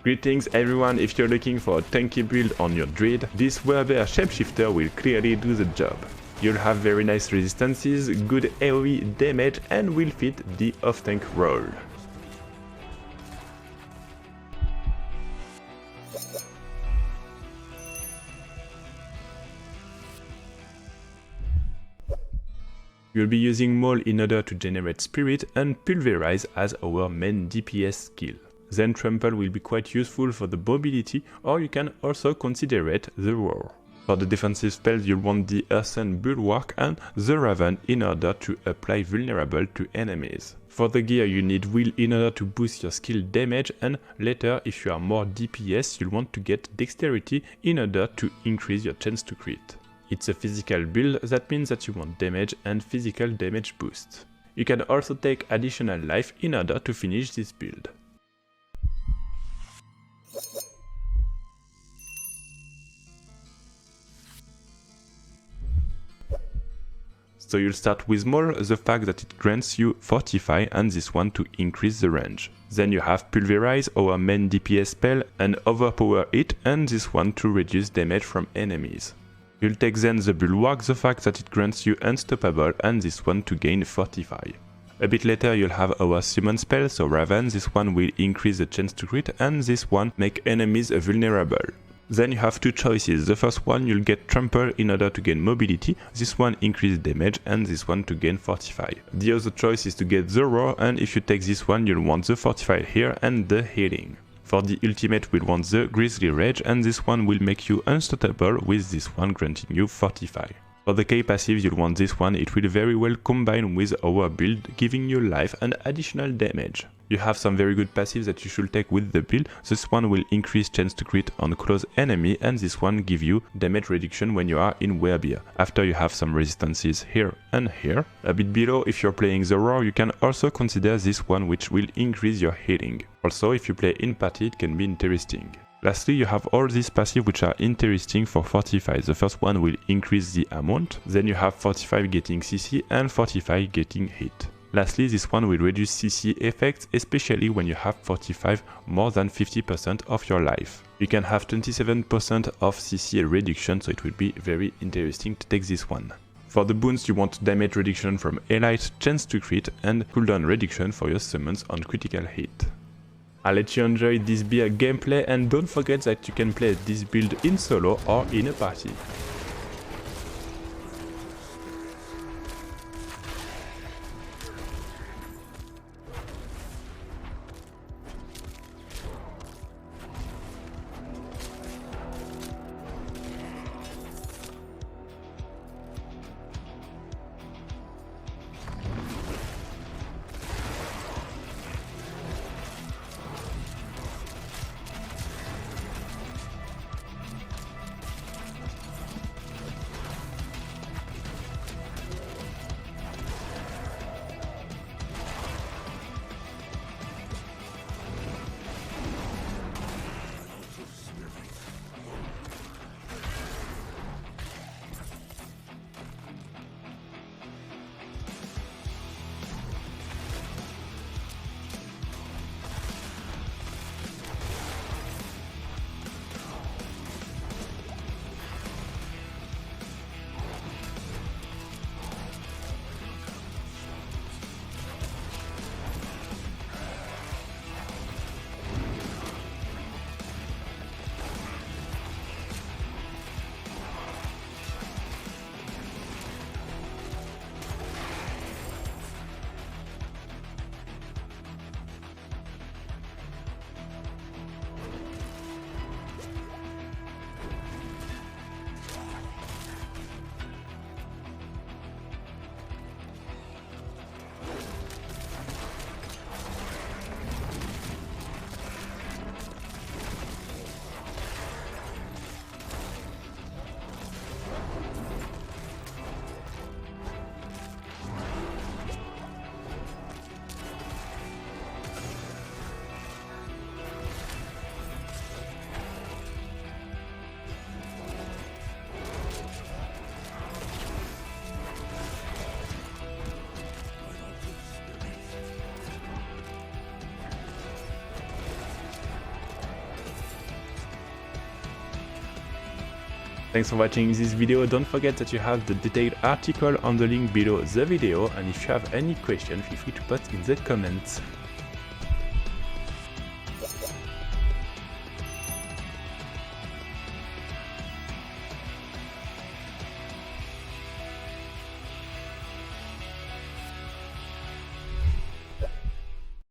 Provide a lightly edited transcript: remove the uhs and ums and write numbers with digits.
Greetings everyone, if you're looking for a tanky build on your Druid, this Werebear shapeshifter will clearly do the job. You'll have very nice resistances, good AoE damage and will fit the offtank role. You'll be using Maul in order to generate Spirit and Pulverize as our main DPS skill. Then Trample will be quite useful for the mobility, or you can also consider it the Roar. For the defensive spells you'll want the Earthen Bulwark and the Raven in order to apply vulnerable to enemies. For the gear you need Will in order to boost your skill damage, and later if you are more DPS you'll want to get Dexterity in order to increase your chance to crit. It's a physical build, that means that you want damage and physical damage boost. You can also take additional life in order to finish this build. So you'll start with Maul, the fact that it grants you Fortify and this one to increase the range. Then you have Pulverize, our main DPS spell, and Overpower it, and this one to reduce damage from enemies. You'll take then the Bulwark, the fact that it grants you Unstoppable, and this one to gain Fortify. A bit later you'll have our Summon spell, so Raven, this one will increase the chance to crit, and this one make enemies vulnerable. Then you have two choices. The first one you'll get Trample in order to gain mobility, this one increase damage and this one to gain Fortify. The other choice is to get the Roar, and if you take this one you'll want the Fortify here and the healing. For the ultimate we'll want the Grizzly Rage, and this one will make you unstoppable with this one granting you Fortify. For the K passive you'll want this one, it will very well combine with our build, giving you life and additional damage. You have some very good passives that you should take with the build. This one will increase chance to crit on close enemy, and this one give you damage reduction when you are in Werebear, after you have some resistances here and here. A bit below, if you're playing the Roar, you can also consider this one, which will increase your healing. Also, if you play in party, it can be interesting. Lastly, you have all these passives which are interesting for Fortify. The first one will increase the amount, then you have Fortify getting CC and Fortify getting hit. Lastly, this one will reduce CC effects, especially when you have Fortify more than 50% of your life. You can have 27% of CC reduction, so it will be very interesting to take this one. For the boons you want damage reduction from Elite, chance to crit, and cooldown reduction for your summons on critical hit. I'll let you enjoy this beer gameplay, and don't forget that you can play this build in solo or in a party. Thanks for watching this video. Don't forget that you have the detailed article on the link below the video, and if you have any questions, feel free to put in the comments.